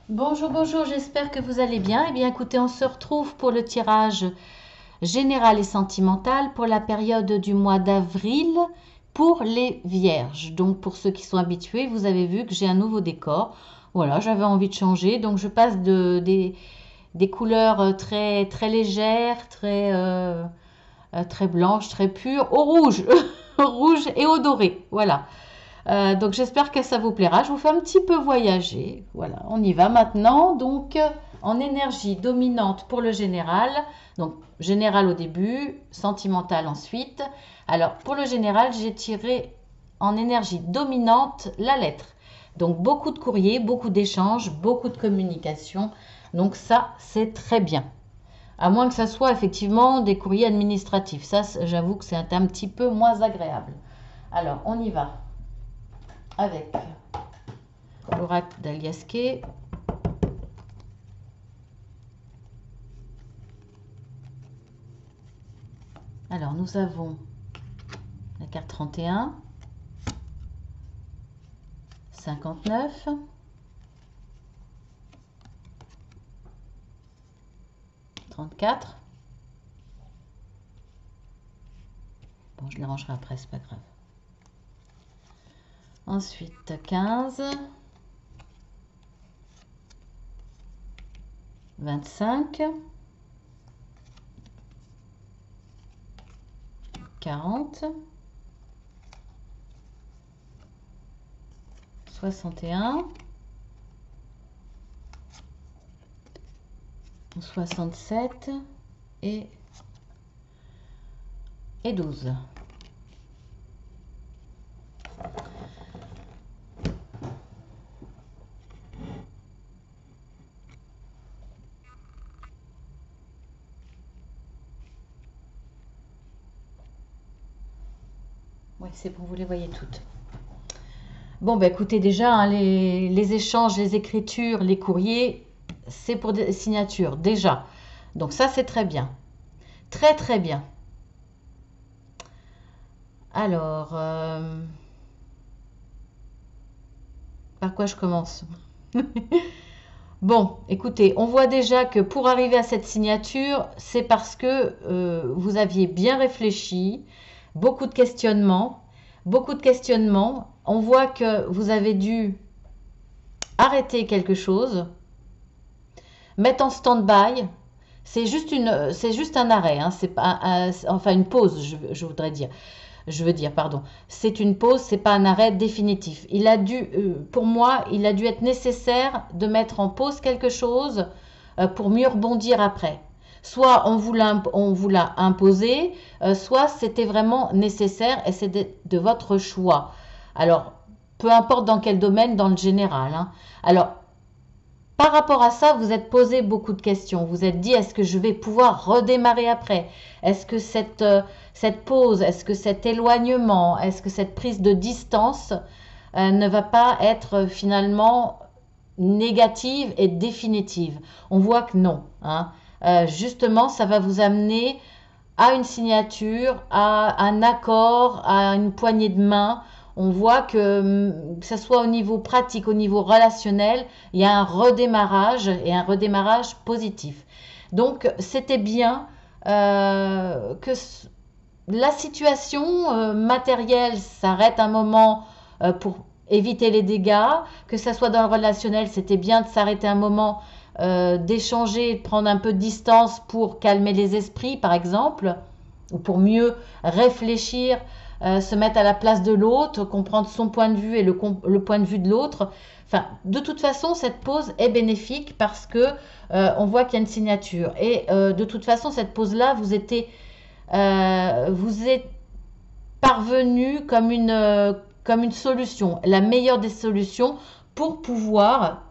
Bonjour, bonjour, j'espère que vous allez bien. Eh bien, écoutez, on se retrouve pour le tirage général et sentimental pour la période du mois d'avril pour les vierges. Donc, pour ceux qui sont habitués, vous avez vu que j'ai un nouveau décor. Voilà, j'avais envie de changer, donc je passe des couleurs très, très légères, très blanches, très pures, au rouge, au rouge et au doré. Voilà. Donc j'espère que ça vous plaira. Je vous fais un petit peu voyager. Voilà, on y va maintenant. Donc en énergie dominante pour le général. Donc général au début, sentimental ensuite. Alors pour le général, j'ai tiré en énergie dominante la lettre. Donc beaucoup de courriers, beaucoup d'échanges, beaucoup de communication. Donc ça, c'est très bien. À moins que ça soit effectivement des courriers administratifs. Ça, j'avoue que c'est un petit peu moins agréable. Alors, on y va avec l'oracle d'Aliasqué. Alors, nous avons la carte 31, 59, 34. Bon, je les rangerai après, c'est pas grave. Ensuite, 15, 25, 40, 61, 67 et 12. Oui, c'est bon, vous les voyez toutes. Bon, bah écoutez, déjà, hein, les échanges, les écritures, les courriers, c'est pour des signatures, déjà. Donc ça, c'est très bien. Très, très bien. Alors, par quoi je commence? Bon, écoutez, on voit déjà que pour arriver à cette signature, c'est parce que vous aviez bien réfléchi, beaucoup de questionnements, beaucoup de questionnements. On voit que vous avez dû arrêter quelque chose, mettre en stand-by. C'est juste un arrêt, hein, c'est pas, enfin une pause, je voudrais dire. Je veux dire, pardon. C'est une pause, c'est pas un arrêt définitif. Il a dû, pour moi, il a dû être nécessaire de mettre en pause quelque chose pour mieux rebondir après. Soit on vous l'a imposé, soit c'était vraiment nécessaire et c'est de votre choix. Alors, peu importe dans quel domaine, dans le général, hein. Alors, par rapport à ça, vous êtes posé beaucoup de questions. Vous êtes dit, est-ce que je vais pouvoir redémarrer après? Est-ce que cette pause, est-ce que cet éloignement, est-ce que cette prise de distance ne va pas être finalement négative et définitive? On voit que non, hein. Justement, ça va vous amener à une signature, à un accord, à une poignée de main. On voit que ce soit au niveau pratique, au niveau relationnel, il y a un redémarrage et un redémarrage positif. Donc, c'était bien que la situation matérielle s'arrête un moment pour éviter les dégâts, que ça soit dans le relationnel, c'était bien de s'arrêter un moment, d'échanger, de prendre un peu de distance pour calmer les esprits, par exemple, ou pour mieux réfléchir, se mettre à la place de l'autre, comprendre son point de vue et le point de vue de l'autre. Enfin, de toute façon, cette pause est bénéfique parce que on voit qu'il y a une signature. Et de toute façon, cette pause-là, vous êtes parvenu comme une solution, la meilleure des solutions pour pouvoir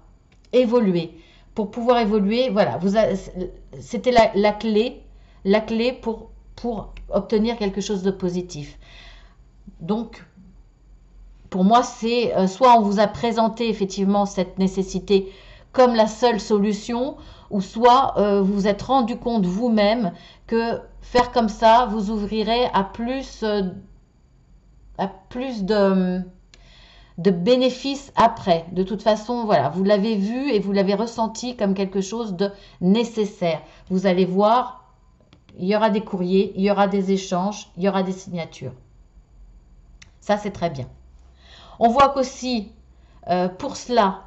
évoluer. Pour pouvoir évoluer, voilà, c'était la clé pour obtenir quelque chose de positif. Donc, pour moi, c'est soit on vous a présenté effectivement cette nécessité comme la seule solution, ou soit vous vous êtes rendu compte vous-même que faire comme ça vous ouvrirait à plus de de bénéfice après. De toute façon, voilà, vous l'avez vu et vous l'avez ressenti comme quelque chose de nécessaire. Vous allez voir, il y aura des courriers, il y aura des échanges, il y aura des signatures. Ça, c'est très bien. On voit qu'aussi, pour cela,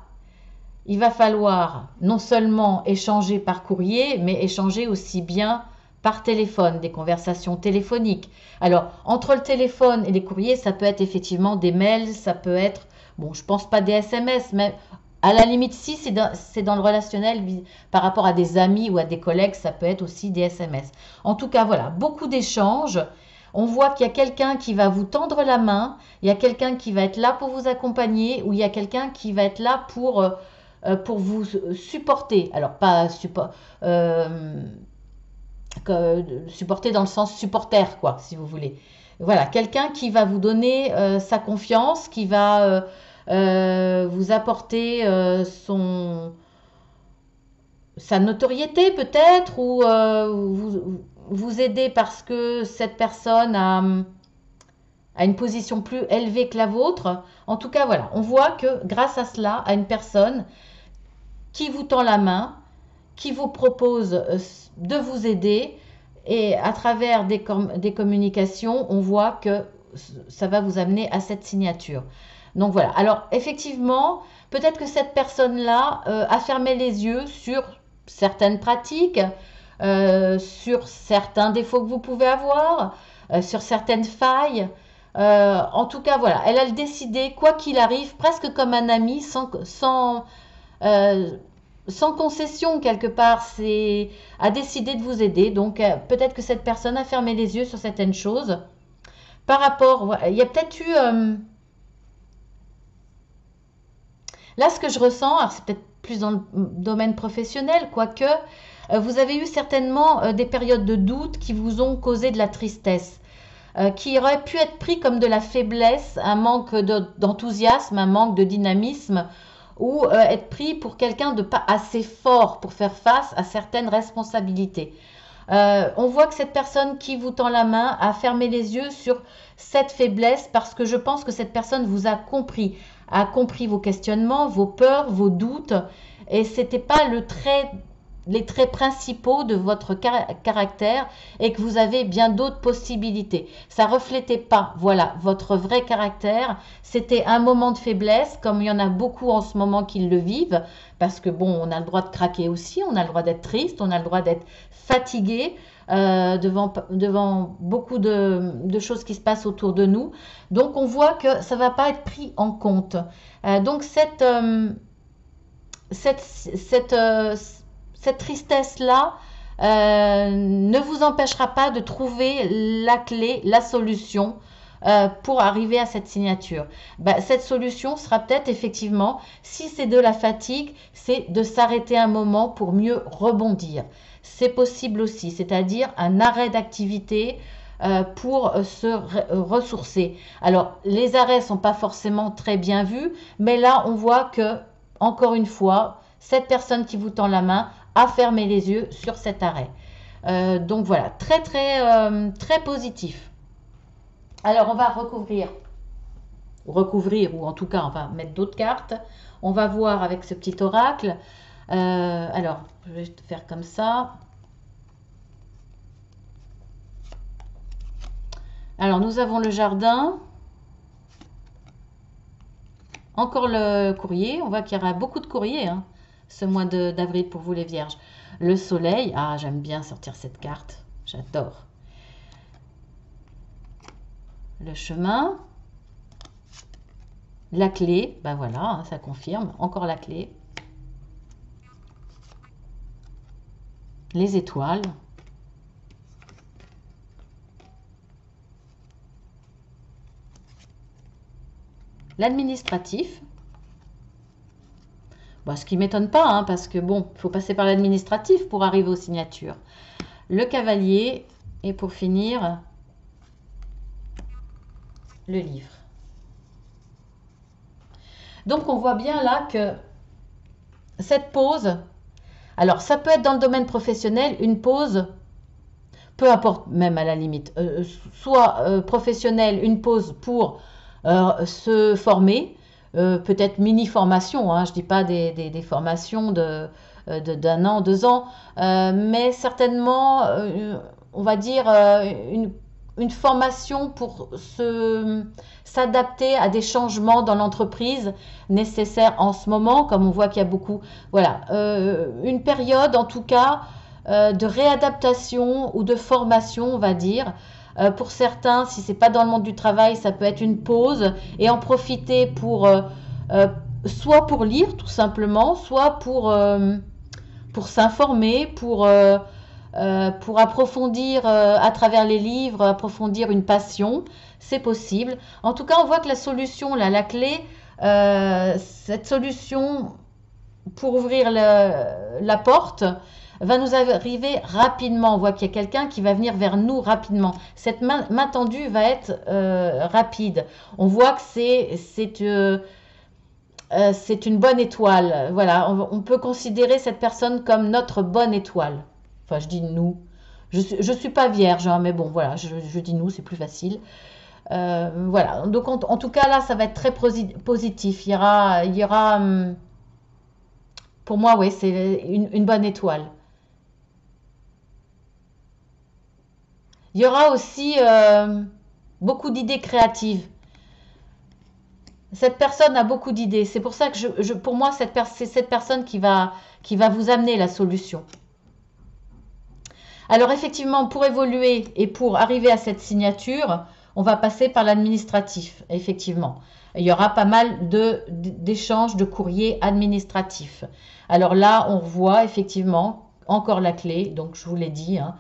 il va falloir non seulement échanger par courrier, mais échanger aussi bien par téléphone, des conversations téléphoniques. Alors, entre le téléphone et les courriers, ça peut être effectivement des mails, ça peut être, bon, je pense pas des SMS, mais à la limite, si c'est dans le relationnel par rapport à des amis ou à des collègues, ça peut être aussi des SMS. En tout cas, voilà, beaucoup d'échanges. On voit qu'il y a quelqu'un qui va vous tendre la main, il y a quelqu'un qui va être là pour vous accompagner, ou il y a quelqu'un qui va être là pour vous supporter. Alors, pas supporter dans le sens supporter, quoi, si vous voulez. Voilà, quelqu'un qui va vous donner sa confiance, qui va vous apporter sa notoriété peut-être, ou vous aider parce que cette personne a une position plus élevée que la vôtre. En tout cas, voilà, on voit que grâce à cela, à une personne qui vous tend la main, qui vous propose de vous aider, et à travers des communications, on voit que ça va vous amener à cette signature. Donc voilà, alors effectivement, peut-être que cette personne-là a fermé les yeux sur certaines pratiques, sur certains défauts que vous pouvez avoir, sur certaines failles. En tout cas, voilà, elle a décidé, quoi qu'il arrive, presque comme un ami, sans concession quelque part, a décidé de vous aider. Donc peut-être que cette personne a fermé les yeux sur certaines choses. Par rapport, il y a peut-être eu... là, ce que je ressens, alors c'est peut-être plus dans le domaine professionnel, quoique, vous avez eu certainement des périodes de doute qui vous ont causé de la tristesse, qui auraient pu être pris comme de la faiblesse, un manque d'enthousiasme, un manque de dynamisme, ou être pris pour quelqu'un de pas assez fort pour faire face à certaines responsabilités. On voit que cette personne qui vous tend la main a fermé les yeux sur cette faiblesse parce que je pense que cette personne vous a compris vos questionnements, vos peurs, vos doutes, et c'était pas les traits principaux de votre caractère, et que vous avez bien d'autres possibilités. Ça reflétait pas, voilà, votre vrai caractère. C'était un moment de faiblesse, comme il y en a beaucoup en ce moment qui le vivent, parce que bon, on a le droit de craquer aussi, on a le droit d'être triste, on a le droit d'être fatigué devant beaucoup de choses qui se passent autour de nous. Donc on voit que ça ne va pas être pris en compte. Donc cette tristesse-là ne vous empêchera pas de trouver la clé, la solution pour arriver à cette signature. Cette solution sera peut-être effectivement, si c'est de la fatigue, c'est de s'arrêter un moment pour mieux rebondir. C'est possible aussi, c'est-à-dire un arrêt d'activité pour se ressourcer. Alors, les arrêts ne sont pas forcément très bien vus, mais là, on voit que, encore une fois, cette personne qui vous tend la main a fermé les yeux sur cet arrêt. Donc voilà, très très positif. Alors on va recouvrir, ou en tout cas on va mettre d'autres cartes. On va voir avec ce petit oracle. Alors je vais faire comme ça. Alors nous avons le jardin. Encore le courrier. On voit qu'il y aura beaucoup de courriers hein, ce mois d'avril pour vous les vierges. Le soleil. Ah, j'aime bien sortir cette carte. J'adore. Le chemin. La clé. Ben voilà, hein, ça confirme. Encore la clé. Les étoiles. L'administratif. Bon, ce qui ne m'étonne pas, hein, parce que bon, il faut passer par l'administratif pour arriver aux signatures. Le cavalier, et pour finir, le livre. Donc, on voit bien là que cette pause, alors ça peut être dans le domaine professionnel, une pause, peu importe même à la limite, soit professionnelle, une pause pour se former, peut-être mini-formation, hein, je ne dis pas des formations d'un an, 2 ans, mais certainement, on va dire, une formation pour s'adapter à des changements dans l'entreprise nécessaires en ce moment, comme on voit qu'il y a beaucoup, voilà, une période en tout cas de réadaptation ou de formation, on va dire. Pour certains, si c'est pas dans le monde du travail, ça peut être une pause et en profiter pour euh, soit pour lire tout simplement, soit pour s'informer, pour approfondir à travers les livres, approfondir une passion. C'est possible. En tout cas, on voit que la solution, là, la clé, cette solution pour ouvrir la porte va nous arriver rapidement. On voit qu'il y a quelqu'un qui va venir vers nous rapidement. Cette main tendue va être rapide. On voit que c'est une bonne étoile. Voilà, on peut considérer cette personne comme notre bonne étoile. Enfin, je dis nous. Je suis pas vierge, hein, mais bon, voilà, je dis nous, c'est plus facile. Voilà, donc en tout cas là, ça va être très positif. Il y aura pour moi, oui, c'est une bonne étoile. Il y aura aussi beaucoup d'idées créatives. Cette personne a beaucoup d'idées. C'est pour ça que pour moi, c'est cette personne qui va vous amener la solution. Alors effectivement, pour évoluer et pour arriver à cette signature, on va passer par l'administratif, effectivement. Il y aura pas mal d'échanges de courriers administratifs. Alors là, on voit effectivement encore la clé, donc je vous l'ai dit, hein,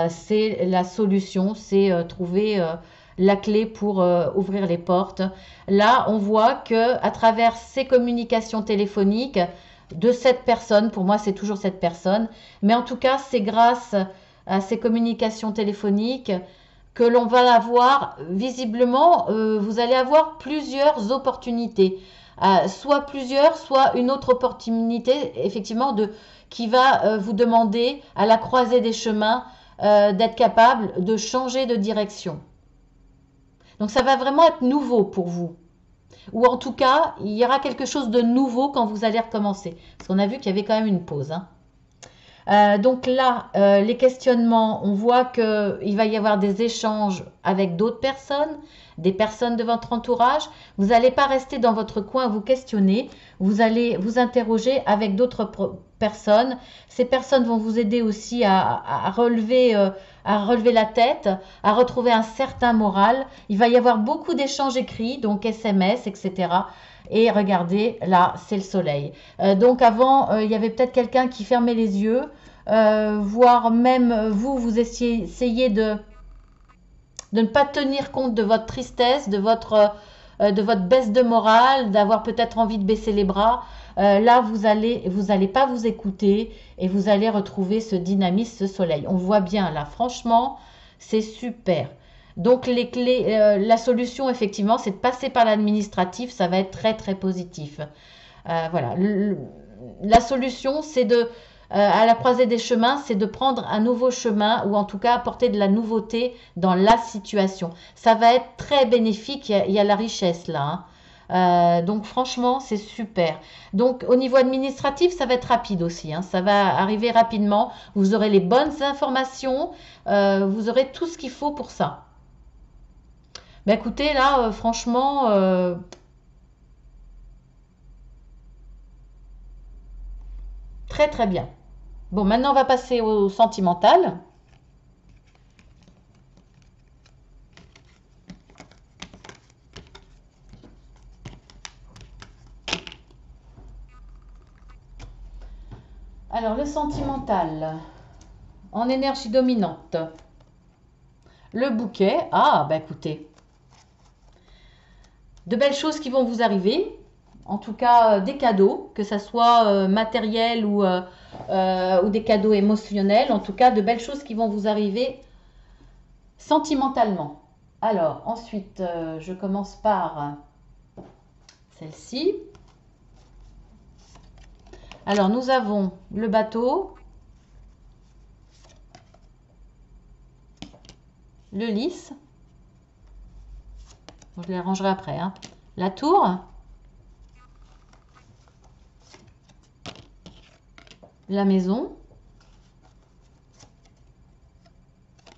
c'est la solution, c'est trouver la clé pour ouvrir les portes. Là, on voit que à travers ces communications téléphoniques de cette personne, pour moi c'est toujours cette personne, mais en tout cas c'est grâce à ces communications téléphoniques que l'on va avoir visiblement, vous allez avoir plusieurs opportunités. Soit plusieurs, soit une autre opportunité, effectivement, qui va vous demander, à la croisée des chemins, d'être capable de changer de direction. Donc ça va vraiment être nouveau pour vous. Ou en tout cas, il y aura quelque chose de nouveau quand vous allez recommencer. Parce qu'on a vu qu'il y avait quand même une pause, hein. Donc là, les questionnements, on voit qu'il va y avoir des échanges avec d'autres personnes, des personnes de votre entourage. Vous n'allez pas rester dans votre coin à vous questionner, vous allez vous interroger avec d'autres personnes. Ces personnes vont vous aider aussi à relever la tête, à retrouver un certain moral. Il va y avoir beaucoup d'échanges écrits, donc SMS, etc. Et regardez, là, c'est le soleil. Donc avant, il y avait peut-être quelqu'un qui fermait les yeux, voire même vous essayez de ne pas tenir compte de votre tristesse, de votre baisse de morale, d'avoir peut-être envie de baisser les bras. Là, vous allez pas vous écouter et vous allez retrouver ce dynamisme, ce soleil. On voit bien là, franchement, c'est super. Donc les clés, la solution effectivement, c'est de passer par l'administratif, ça va être très très positif. Voilà, la solution, c'est à la croisée des chemins, c'est de prendre un nouveau chemin ou en tout cas apporter de la nouveauté dans la situation. Ça va être très bénéfique, il y a la richesse là, hein. Donc franchement, c'est super. Donc au niveau administratif, ça va être rapide aussi, hein. Ça va arriver rapidement. Vous aurez les bonnes informations, vous aurez tout ce qu'il faut pour ça. Ben écoutez, là, franchement, très très bien. Bon, maintenant on va passer au sentimental. Alors le sentimental, en énergie dominante. Le bouquet, ah bah écoutez, de belles choses qui vont vous arriver, en tout cas des cadeaux, que ça soit matériel ou des cadeaux émotionnels, en tout cas de belles choses qui vont vous arriver sentimentalement. Alors ensuite, je commence par celle-ci. Alors nous avons le bateau, le lys, je les rangerai après, hein. La tour, la maison,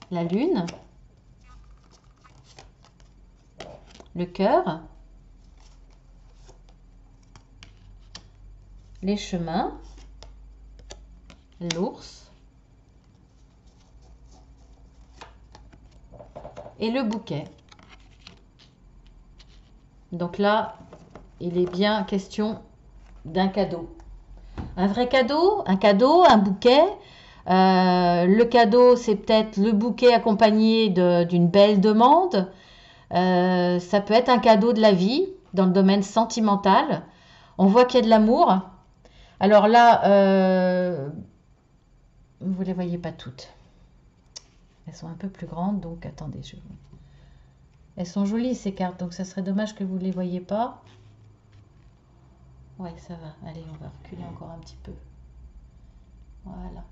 la lune, le cœur, les chemins, l'ours et le bouquet. Donc là, il est bien question d'un cadeau. Un vrai cadeau, un bouquet. Le cadeau, c'est peut-être le bouquet accompagné d'une belle demande. Ça peut être un cadeau de la vie dans le domaine sentimental. On voit qu'il y a de l'amour. Alors là, vous ne les voyez pas toutes. Elles sont un peu plus grandes, donc attendez. Elles sont jolies ces cartes, donc ça serait dommage que vous ne les voyez pas. Ouais, ça va. Allez, on va reculer encore un petit peu. Voilà.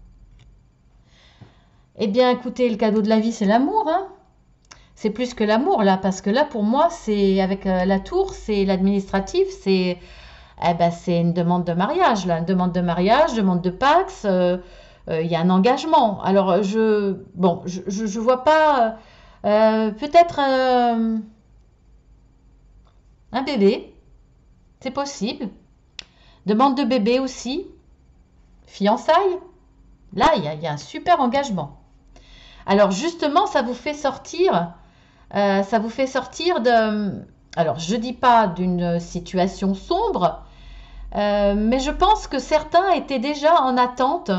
Eh bien, écoutez, le cadeau de la vie, c'est l'amour, hein. C'est plus que l'amour, là, parce que là, pour moi, c'est avec la tour, c'est l'administratif, c'est une demande de mariage, là. Une demande de mariage, demande de Pax, il y a un engagement. Alors, je vois pas... peut-être un bébé, c'est possible. Demande de bébé aussi. Fiançailles. Là, il y a un super engagement. Alors justement, ça vous fait sortir de... Alors, je dis pas d'une situation sombre, mais je pense que certains étaient déjà en attente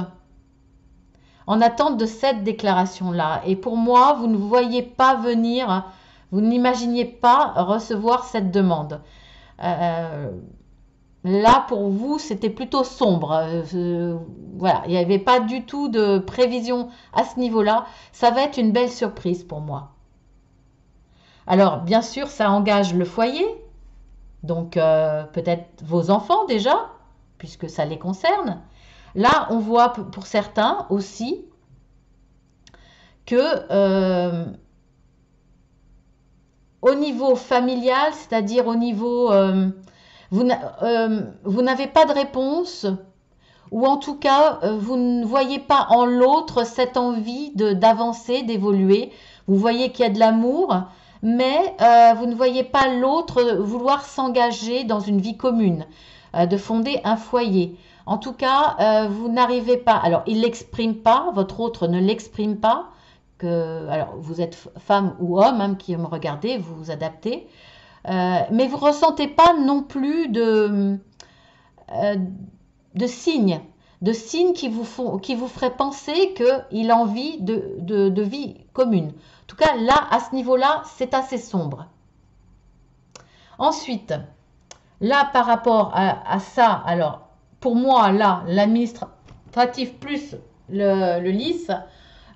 de cette déclaration-là. Et pour moi, vous ne voyez pas venir, vous n'imaginiez pas recevoir cette demande. Là, pour vous, c'était plutôt sombre. Voilà, il n'y avait pas du tout de prévision à ce niveau-là. Ça va être une belle surprise pour moi. Alors, bien sûr, ça engage le foyer. Donc, peut-être vos enfants déjà, puisque ça les concerne. Là, on voit pour certains aussi que au niveau familial, c'est-à-dire au niveau... vous n'avez pas de réponse, ou en tout cas, vous ne voyez pas en l'autre cette envie d'avancer, d'évoluer. Vous voyez qu'il y a de l'amour, mais vous ne voyez pas l'autre vouloir s'engager dans une vie commune, de fonder un foyer. En tout cas, vous n'arrivez pas. Alors, il ne l'exprime pas, votre autre ne l'exprime pas. Alors, vous êtes femme ou homme, hein, qui me regardez, vous vous adaptez. Mais vous ne ressentez pas non plus de signes qui vous feraient penser qu'il a envie de vie commune. En tout cas, là, à ce niveau-là, c'est assez sombre. Ensuite, là, par rapport à ça, alors, pour moi, là, l'administratif plus le lys,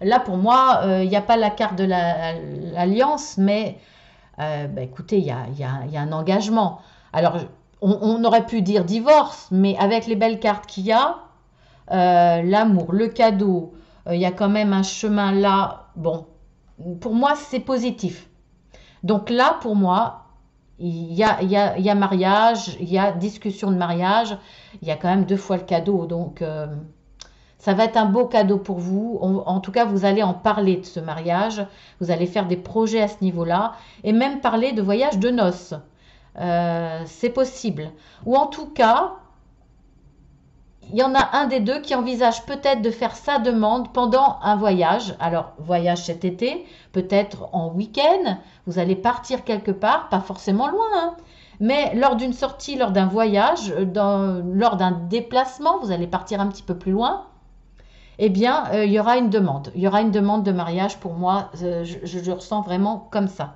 là, pour moi, il n'y a pas la carte de l'alliance, mais écoutez, il y a un engagement. Alors, on aurait pu dire divorce, mais avec les belles cartes qu'il y a, l'amour, le cadeau, il y a quand même un chemin là. Bon, pour moi, c'est positif. Donc là, pour moi, il y a mariage, il y a discussion de mariage, il y a quand même 2 fois le cadeau. Donc, ça va être un beau cadeau pour vous. En tout cas, vous allez en parler de ce mariage. Vous allez faire des projets à ce niveau-là. Et même parler de voyage de noces. C'est possible. Ou en tout cas, il y en a un des deux qui envisage peut-être de faire sa demande pendant un voyage. Alors, voyage cet été, peut-être en week-end. Vous allez partir quelque part, pas forcément loin, hein. Mais lors d'une sortie, lors d'un voyage, lors d'un déplacement, vous allez partir un petit peu plus loin. Eh bien, il y aura une demande. Il y aura une demande de mariage pour moi. Je le ressens vraiment comme ça.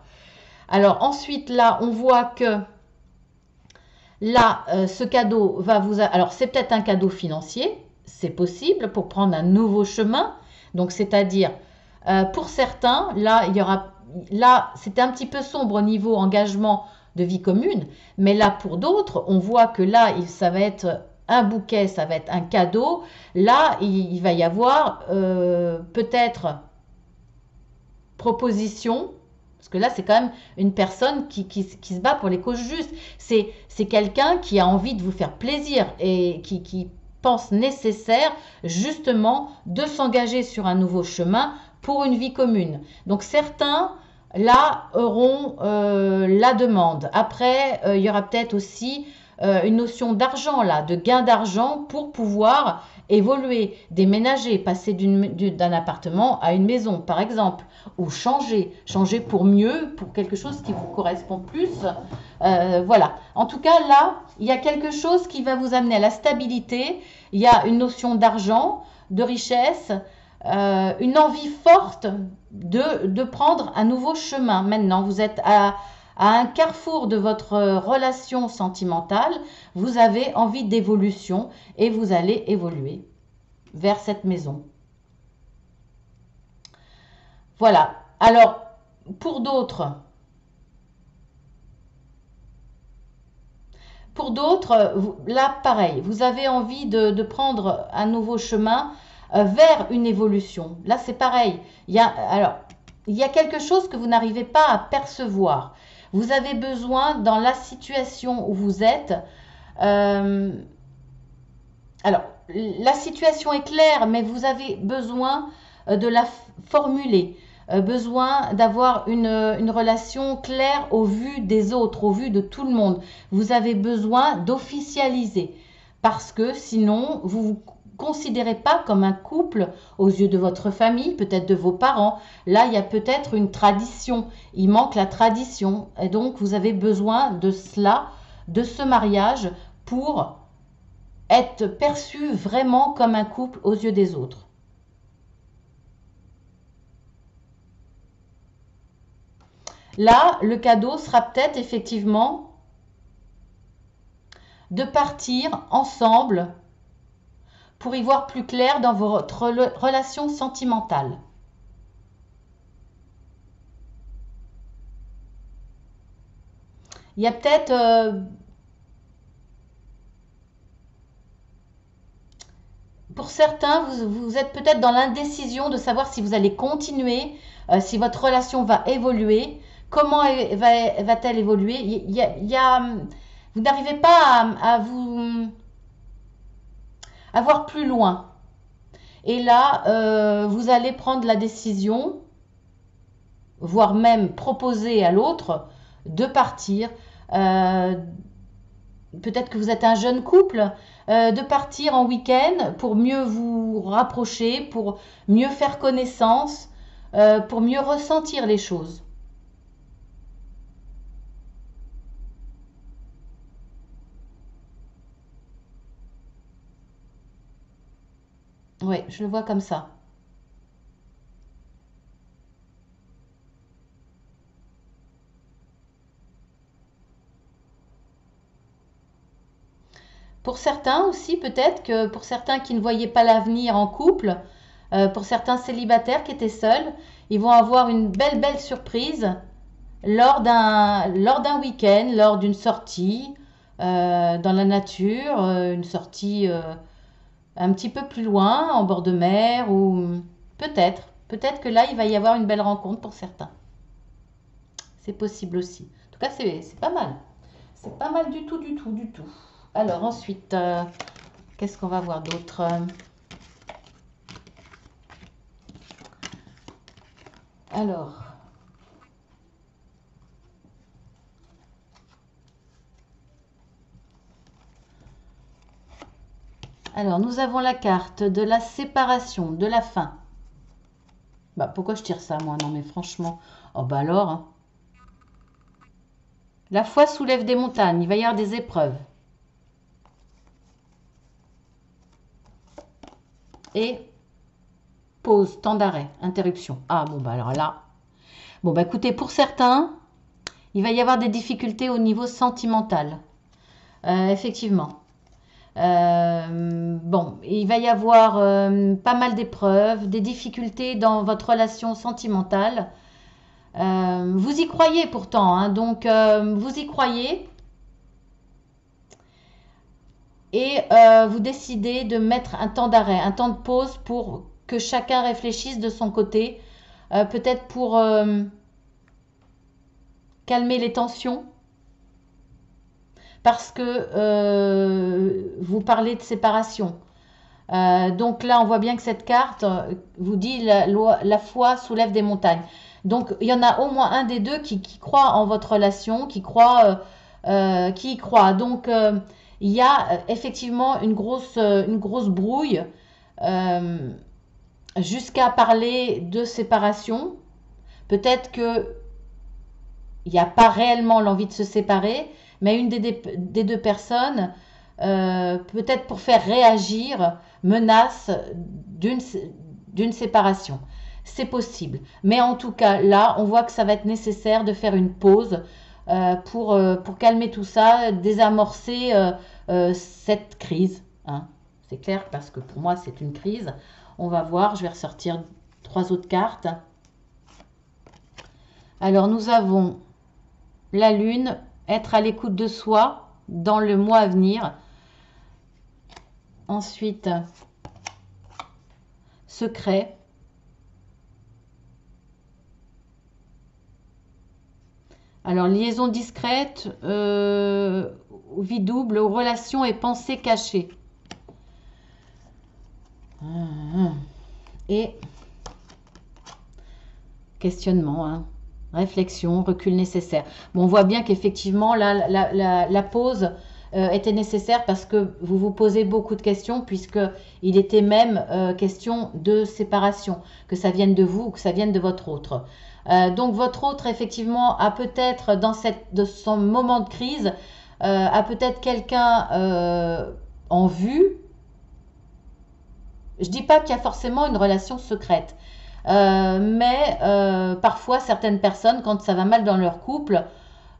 Alors ensuite, là, on voit que là, ce cadeau va vous... Alors, c'est peut-être un cadeau financier. C'est possible pour prendre un nouveau chemin. Donc, c'est-à-dire, pour certains, là, il y aura... Là, c'était un petit peu sombre au niveau engagement de vie commune. Mais là, pour d'autres, on voit que là, ça va être... un bouquet, ça va être un cadeau. Là, il va y avoir peut-être proposition, parce que là, c'est quand même une personne qui se bat pour les causes justes. C'est quelqu'un qui a envie de vous faire plaisir et qui pense nécessaire justement de s'engager sur un nouveau chemin pour une vie commune. Donc certains, là, auront la demande. Après, il y aura peut-être aussi une notion d'argent, là, de gain d'argent pour pouvoir évoluer, déménager, passer d'un appartement à une maison, par exemple, ou changer pour mieux, pour quelque chose qui vous correspond plus. Voilà. En tout cas, là, il y a quelque chose qui va vous amener à la stabilité. Il y a une notion d'argent, de richesse, une envie forte de prendre un nouveau chemin. Maintenant, vous êtes à un carrefour de votre relation sentimentale, vous avez envie d'évolution et vous allez évoluer vers cette maison. Voilà. Alors, pour d'autres, là, pareil, vous avez envie de prendre un nouveau chemin vers une évolution. Là, c'est pareil. Il y a quelque chose que vous n'arrivez pas à percevoir. Vous avez besoin, dans la situation où vous êtes, alors, la situation est claire, mais vous avez besoin de la formuler, besoin d'avoir une relation claire au vu des autres, au vu de tout le monde. Vous avez besoin d'officialiser, parce que sinon, vous vous considérez pas comme un couple aux yeux de votre famille, peut-être de vos parents. Là, il y a peut-être une tradition. Il manque la tradition. Et donc, vous avez besoin de cela, de ce mariage, pour être perçu vraiment comme un couple aux yeux des autres. Là, le cadeau sera peut-être effectivement de partir ensemble pour y voir plus clair dans votre relation sentimentale. Il y a peut-être... pour certains, vous êtes peut-être dans l'indécision de savoir si vous allez continuer, si votre relation va évoluer, comment va-t-elle évoluer. Vous n'arrivez pas à vous... à voir plus loin. Et là, vous allez prendre la décision, voire même proposer à l'autre de partir. Peut-être que vous êtes un jeune couple, de partir en week-end pour mieux vous rapprocher, pour mieux faire connaissance, pour mieux ressentir les choses. Oui, je le vois comme ça. Pour certains aussi, peut-être que pour certains qui ne voyaient pas l'avenir en couple, pour certains célibataires qui étaient seuls, ils vont avoir une belle surprise lors d'un week-end, lors d'une sortie dans la nature, une sortie un petit peu plus loin, en bord de mer, ou peut-être que là, il va y avoir une belle rencontre pour certains. C'est possible aussi. En tout cas, c'est pas mal. C'est pas mal du tout, du tout, du tout. Alors ensuite, qu'est-ce qu'on va voir d'autre? Alors, nous avons la carte de la séparation, de la fin. Bah, pourquoi je tire ça, moi? Non, mais franchement. Oh, bah alors, hein. La foi soulève des montagnes. Il va y avoir des épreuves. Et pause, temps d'arrêt, interruption. Ah, bon, bah alors là. Bon, bah écoutez, pour certains, il va y avoir des difficultés au niveau sentimental. Effectivement. Bon, il va y avoir pas mal d'épreuves, des difficultés dans votre relation sentimentale. Vous y croyez pourtant, hein, donc vous y croyez et vous décidez de mettre un temps d'arrêt, un temps de pause pour que chacun réfléchisse de son côté, peut-être pour calmer les tensions. Parce que vous parlez de séparation. Donc là, on voit bien que cette carte vous dit la foi soulève des montagnes. Donc il y en a au moins un des deux qui croit en votre relation, qui y croit. Donc il y a effectivement une grosse brouille euh, jusqu'à parler de séparation. Peut-être que il n'y a pas réellement l'envie de se séparer, mais une des deux personnes, peut-être pour faire réagir, menace d'une séparation. C'est possible. Mais en tout cas, là, on voit que ça va être nécessaire de faire une pause pour calmer tout ça, désamorcer cette crise. Hein. C'est clair parce que pour moi, c'est une crise. On va voir, je vais ressortir 3 autres cartes. Alors, nous avons la lune, être à l'écoute de soi dans le mois à venir. Ensuite, secret. Alors, liaison discrète, vie double, relations et pensées cachées. Et questionnement, hein. Réflexion, recul nécessaire. Bon, on voit bien qu'effectivement, la pause était nécessaire parce que vous vous posez beaucoup de questions puisqu'il était même question de séparation, que ça vienne de vous ou que ça vienne de votre autre. Donc votre autre, effectivement, a peut-être de son moment de crise, a peut-être quelqu'un en vue. Je dis pas qu'il y a forcément une relation secrète. Mais parfois, certaines personnes, quand ça va mal dans leur couple,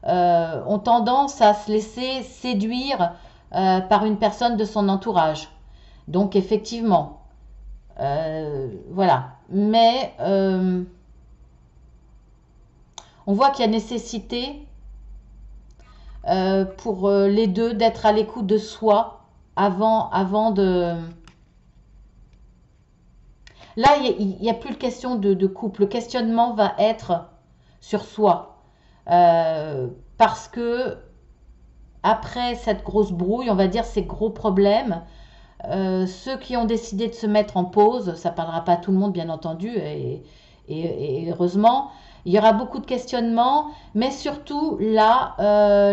ont tendance à se laisser séduire par une personne de son entourage. Donc, effectivement, voilà. Mais on voit qu'il y a nécessité pour les deux d'être à l'écoute de soi avant de... Là, il n'y a plus de question de couple. Le questionnement va être sur soi. Parce que après cette grosse brouille, on va dire ces gros problèmes, ceux qui ont décidé de se mettre en pause, ça ne parlera pas à tout le monde bien entendu, et heureusement, il y aura beaucoup de questionnements, mais surtout là,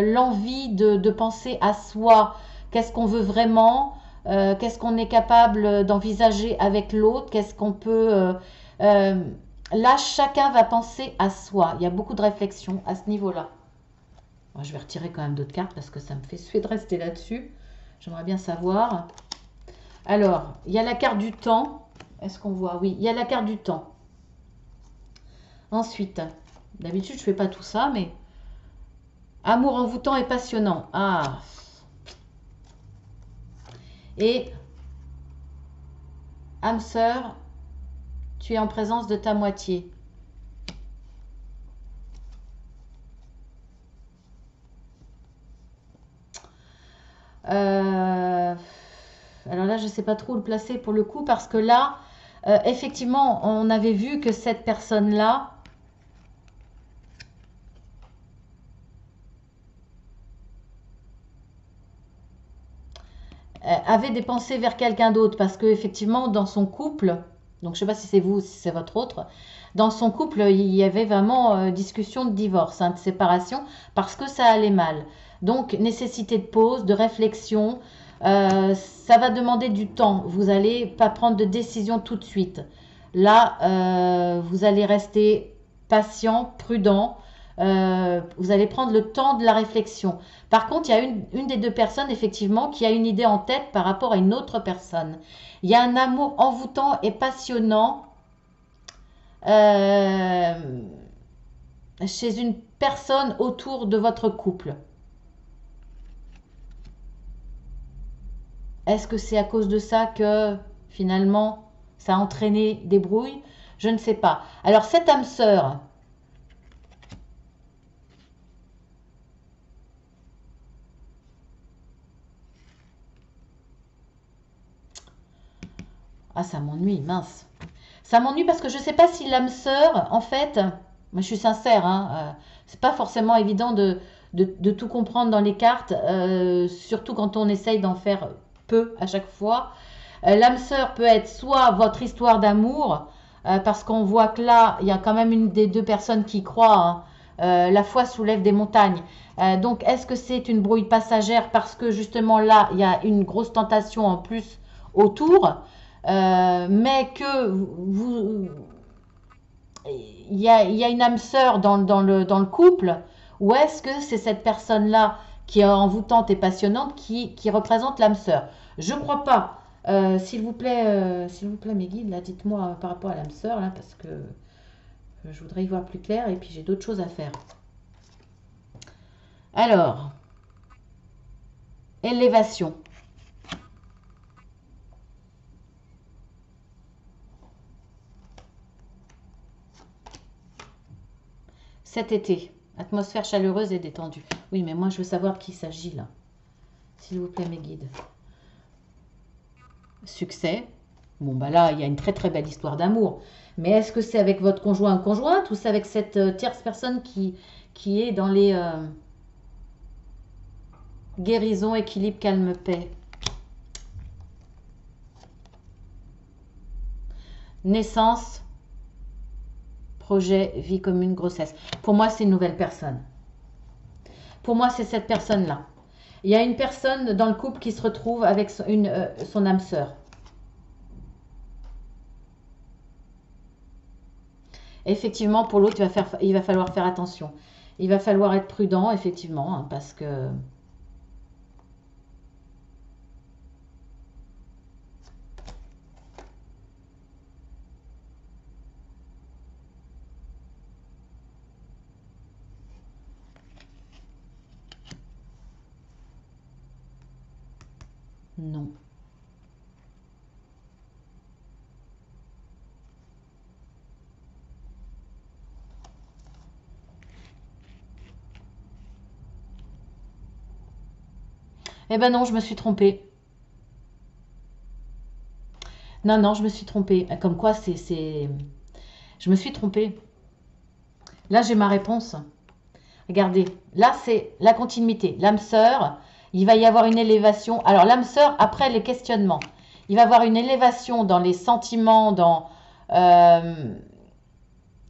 l'envie de penser à soi, qu'est-ce qu'on veut vraiment, qu'est-ce qu'on est capable d'envisager avec l'autre, qu'est-ce qu'on peut... là, chacun va penser à soi. Il y a beaucoup de réflexion à ce niveau-là. Bon, je vais retirer quand même d'autres cartes parce que ça me fait suer de rester là-dessus. J'aimerais bien savoir. Alors, il y a la carte du temps. Est-ce qu'on voit? Oui, il y a la carte du temps. Ensuite, d'habitude, je ne fais pas tout ça, mais... Amour envoûtant et passionnant. Ah. Et... âme sœur, tu es en présence de ta moitié. Alors là, je ne sais pas trop où le placer pour le coup, parce que là, effectivement, on avait vu que cette personne-là avait des pensées vers quelqu'un d'autre, parce que effectivement, dans son couple, donc je ne sais pas si c'est vous ou si c'est votre autre, dans son couple, il y avait vraiment discussion de divorce, hein, de séparation, parce que ça allait mal. Donc, nécessité de pause, de réflexion. Ça va demander du temps. Vous n'allez pas prendre de décision tout de suite. Là, vous allez rester patient, prudent. Vous allez prendre le temps de la réflexion. Par contre, il y a une des deux personnes, effectivement, qui a une idée en tête par rapport à une autre personne. Il y a un amour envoûtant et passionnant chez une personne autour de votre couple. Est-ce que c'est à cause de ça que finalement ça a entraîné des brouilles? Je ne sais pas. Alors cette âme sœur, ah ça m'ennuie, mince. Ça m'ennuie parce que je ne sais pas si l'âme sœur, en fait, moi je suis sincère, hein, c'est pas forcément évident de tout comprendre dans les cartes, surtout quand on essaye d'en faire peu à chaque fois. L'âme sœur peut être soit votre histoire d'amour, parce qu'on voit que là, il y a quand même une des deux personnes qui croit, hein. La foi soulève des montagnes. Donc, est-ce que c'est une brouille passagère parce que justement là, il y a une grosse tentation en plus autour, mais que il y a une âme sœur dans le couple, ou est-ce que c'est cette personne-là qui est envoûtante et passionnante qui représente l'âme sœur? Je crois pas. S'il vous plaît, mes guides, là, dites-moi par rapport à l'âme sœur, là, parce que je voudrais y voir plus clair et puis j'ai d'autres choses à faire. Alors, élévation. Cet été, atmosphère chaleureuse et détendue. Oui, mais moi, je veux savoir de qui il s'agit, là. S'il vous plaît, mes guides. Succès. Bon, bah là, il y a une très très belle histoire d'amour. Mais est-ce que c'est avec votre conjoint ou conjointe ou c'est avec cette tierce personne qui est dans les guérison, équilibre, calme, paix? Naissance, projet, vie commune, grossesse. Pour moi, c'est une nouvelle personne. Pour moi, c'est cette personne-là. Il y a une personne dans le couple qui se retrouve avec son âme sœur. Effectivement, pour l'autre, il va falloir faire attention. Il va falloir être prudent, effectivement, hein, parce que... Non. Eh ben non, je me suis trompée. Non, non, je me suis trompée. Comme quoi, Je me suis trompée. Là, j'ai ma réponse. Regardez, là, c'est la continuité. L'âme sœur, il va y avoir une élévation. Alors, l'âme sœur, après les questionnements, il va y avoir une élévation dans les sentiments, dans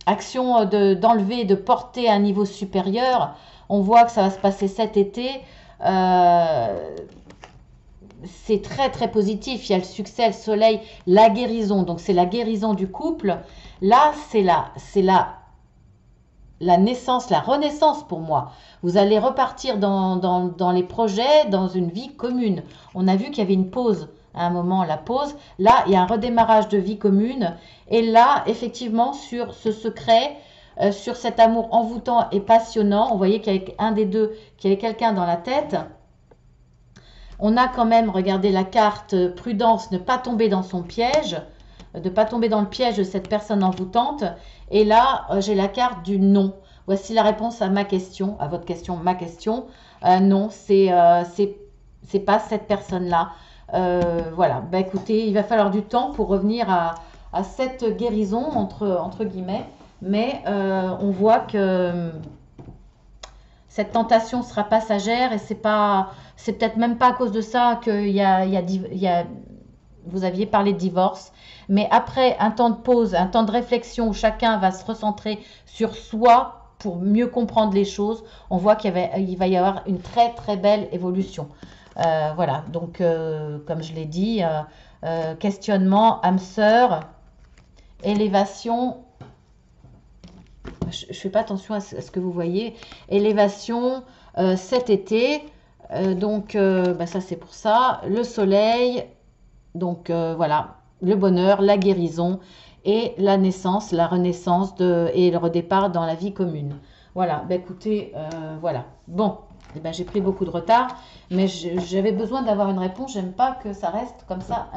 action d'enlever, de porter à un niveau supérieur. On voit que ça va se passer cet été. C'est très très positif. Il y a le succès, le soleil, la guérison. Donc c'est la guérison du couple. Là, c'est la naissance, la renaissance pour moi. Vous allez repartir dans les projets, dans une vie commune. On a vu qu'il y avait une pause à un moment, la pause. Là, il y a un redémarrage de vie commune. Et là, effectivement, sur ce secret, sur cet amour envoûtant et passionnant, on voyait qu'il y avait un des deux, qu'il y avait quelqu'un dans la tête. On a quand même, regardez la carte, prudence, ne pas tomber dans son piège, ne pas tomber dans le piège de cette personne envoûtante. Et là, j'ai la carte du non. Voici la réponse à ma question, à votre question, ma question. Non, c'est pas cette personne-là. Voilà, bah écoutez, il va falloir du temps pour revenir à cette guérison, entre guillemets. Mais on voit que cette tentation sera passagère et c'est peut-être même pas à cause de ça vous aviez parlé de divorce. Mais après un temps de pause, un temps de réflexion où chacun va se recentrer sur soi pour mieux comprendre les choses, on voit qu'il va y avoir une très très belle évolution. Voilà, donc comme je l'ai dit, questionnement, âme sœur, élévation. Je ne fais pas attention à ce que vous voyez. Élévation cet été. Donc, ça c'est pour ça. Le soleil. Donc, voilà. Le bonheur, la guérison et la naissance, la renaissance et le redépart dans la vie commune. Voilà. Écoutez, voilà. Bon. J'ai pris beaucoup de retard. Mais j'avais besoin d'avoir une réponse. J'aime pas que ça reste comme ça,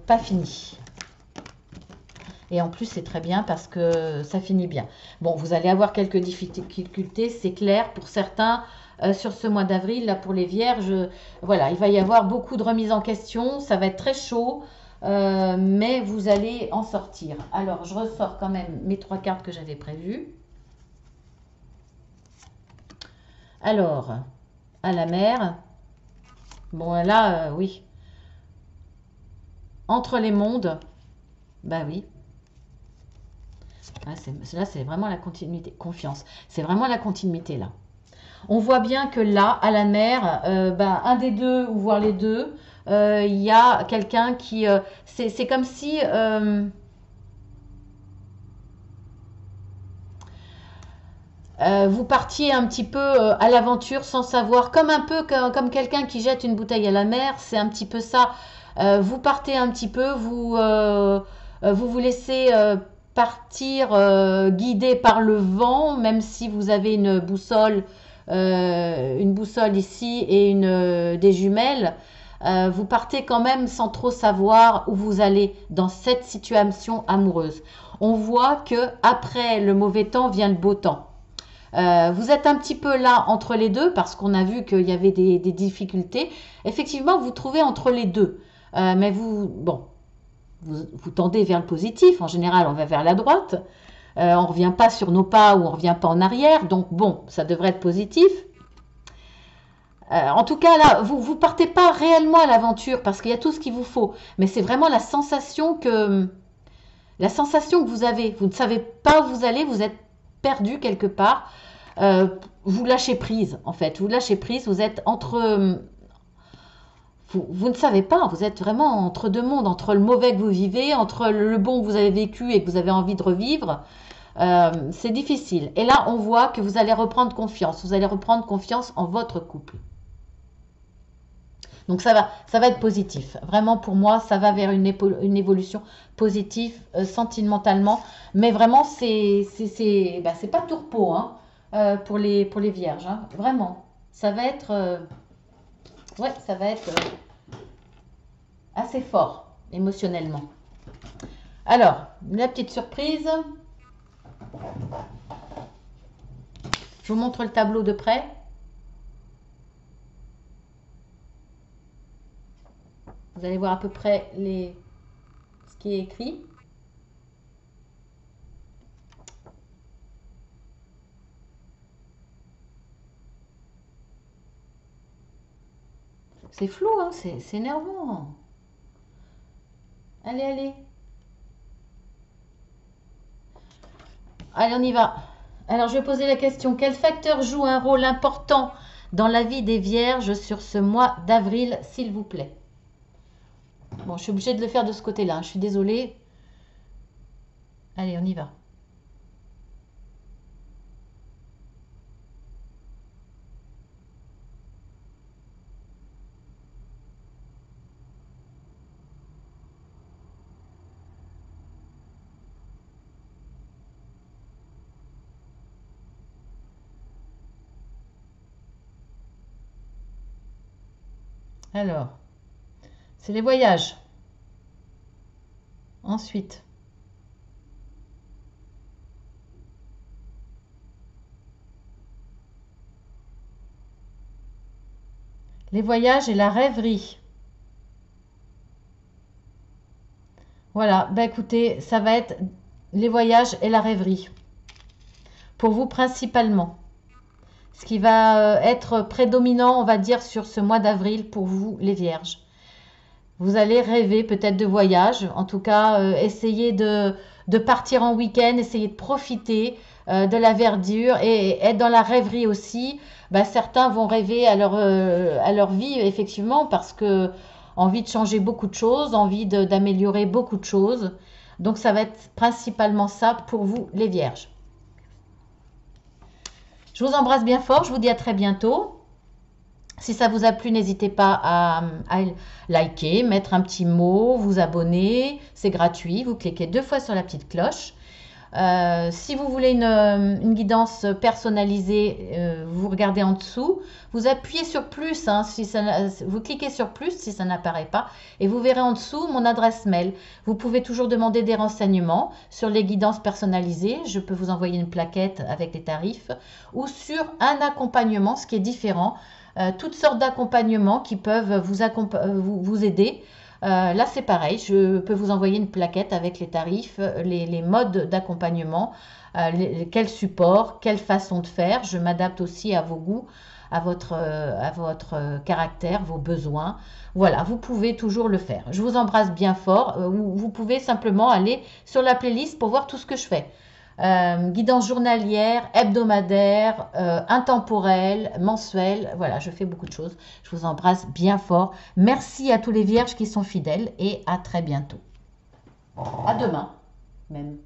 pas fini. Et en plus, c'est très bien parce que ça finit bien. Bon, vous allez avoir quelques difficultés, c'est clair. Pour certains, sur ce mois d'avril, là, pour les vierges, voilà, il va y avoir beaucoup de remises en question. Ça va être très chaud, mais vous allez en sortir. Alors, je ressors quand même mes 3 cartes que j'avais prévues. Alors, à la mer. Bon, là, oui. entre les mondes. Bah oui. Là, c'est vraiment la continuité. Confiance. C'est vraiment la continuité, là. On voit bien que là, à la mer, un des deux, ou voire les deux, il y a quelqu'un qui... c'est comme si... vous partiez un petit peu à l'aventure sans savoir, comme un peu comme quelqu'un qui jette une bouteille à la mer, c'est un petit peu ça. Vous partez un petit peu, vous laissez partir guidé par le vent, même si vous avez une boussole ici et des jumelles. Vous partez quand même sans trop savoir où vous allez dans cette situation amoureuse. On voit que après le mauvais temps vient le beau temps. Vous êtes un petit peu là entre les deux parce qu'on a vu qu'il y avait des difficultés. Effectivement, vous trouvez entre les deux. Mais vous tendez vers le positif. En général, on va vers la droite. On ne revient pas sur nos pas ou on ne revient pas en arrière. Donc bon, ça devrait être positif. En tout cas, là, vous partez pas réellement à l'aventure parce qu'il y a tout ce qu'il vous faut. Mais c'est vraiment la sensation que vous avez. Vous ne savez pas où vous allez, vous êtes perdu quelque part. Vous lâchez prise, en fait. Vous lâchez prise, vous êtes entre... Vous ne savez pas, vous êtes vraiment entre deux mondes, entre le mauvais que vous vivez, entre le bon que vous avez vécu et que vous avez envie de revivre. C'est difficile. Et là, on voit que vous allez reprendre confiance. Vous allez reprendre confiance en votre couple. Donc ça va être positif. Vraiment pour moi, ça va vers une évolution positive sentimentalement. Mais vraiment, c'est pas tourpeau pour les vierges. Hein. Vraiment, ça va être assez fort émotionnellement. Alors, la petite surprise. Je vous montre le tableau de près. Vous allez voir à peu près ce qui est écrit. C'est flou, hein, c'est énervant. Allez, allez. Allez, on y va. Alors, je vais poser la question. Quel facteur joue un rôle important dans la vie des vierges sur ce mois d'avril, s'il vous plaît? Bon, je suis obligée de le faire de ce côté-là. Hein, je suis désolée. Allez, on y va. Alors, c'est les voyages. Ensuite, les voyages et la rêverie. Voilà, ben écoutez, ça va être les voyages et la rêverie. Pour vous principalement. Ce qui va être prédominant, on va dire, sur ce mois d'avril pour vous, les vierges. Vous allez rêver peut-être de voyage, en tout cas, essayer de partir en week-end, essayer de profiter de la verdure et être dans la rêverie aussi. Ben, certains vont rêver à leur vie, effectivement, parce que envie de changer beaucoup de choses, envie d'améliorer beaucoup de choses. Donc, ça va être principalement ça pour vous, les vierges. Je vous embrasse bien fort, je vous dis à très bientôt. Si ça vous a plu, n'hésitez pas à liker, mettre un petit mot, vous abonner, c'est gratuit. Vous cliquez 2 fois sur la petite cloche. Si vous voulez une guidance personnalisée, vous regardez en dessous. Vous appuyez sur plus, hein, vous cliquez sur plus si ça n'apparaît pas. Et vous verrez en dessous mon adresse mail. Vous pouvez toujours demander des renseignements sur les guidances personnalisées. Je peux vous envoyer une plaquette avec les tarifs. Ou sur un accompagnement, ce qui est différent. Toutes sortes d'accompagnements qui peuvent vous aider. Là, c'est pareil, je peux vous envoyer une plaquette avec les tarifs, les modes d'accompagnement, quel support, quelle façon de faire. Je m'adapte aussi à vos goûts, à votre caractère, vos besoins. Voilà, vous pouvez toujours le faire. Je vous embrasse bien fort. Vous pouvez simplement aller sur la playlist pour voir tout ce que je fais. Guidance journalière, hebdomadaire, intemporelle, mensuelle. Voilà, je fais beaucoup de choses. Je vous embrasse bien fort. Merci à tous les vierges qui sont fidèles et à très bientôt. À demain même.